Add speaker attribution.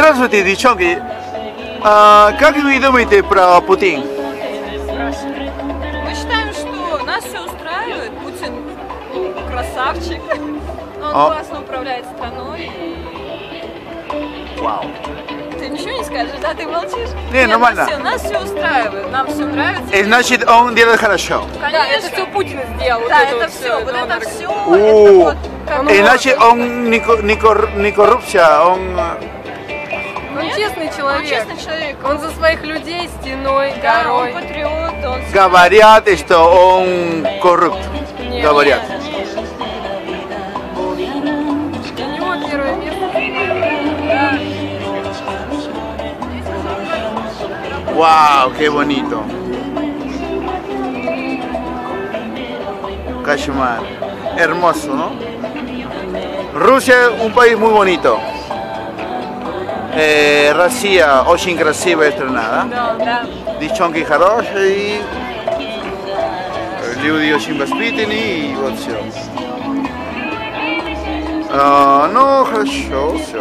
Speaker 1: Здравствуйте, девчонки. Как вы думаете про Путин?
Speaker 2: Мы считаем, что нас все устраивает. Путин красавчик. Он классно управляет страной.
Speaker 1: Вау.
Speaker 2: Ты ничего не скажешь, да? Ты молчишь?
Speaker 1: Не, нормально.
Speaker 2: Нас все устраивает, нам все нравится.
Speaker 1: И значит, он делает хорошо.
Speaker 2: Конечно.
Speaker 3: Да, это все Путин сделал.
Speaker 2: Да, это все, вот это все. Это вот,
Speaker 1: И значит, он не коррупция, он...
Speaker 3: Он честный человек.
Speaker 2: Он честный человек.
Speaker 3: Он за своих людей стеной,
Speaker 2: Да,
Speaker 3: горой.
Speaker 2: он патриот, он...
Speaker 1: Говорят, что он коррупт.
Speaker 3: Нет.
Speaker 1: Говорят.
Speaker 3: У него первое место.
Speaker 1: Wow, qué bonito. Kashmir. Hermoso, ¿no? Rusia es un país muy bonito. Россия очень красивая страна, да?
Speaker 2: Да.
Speaker 1: Девчонки хорошие, люди очень воспитанные и вот все. Ну, хорошо, все.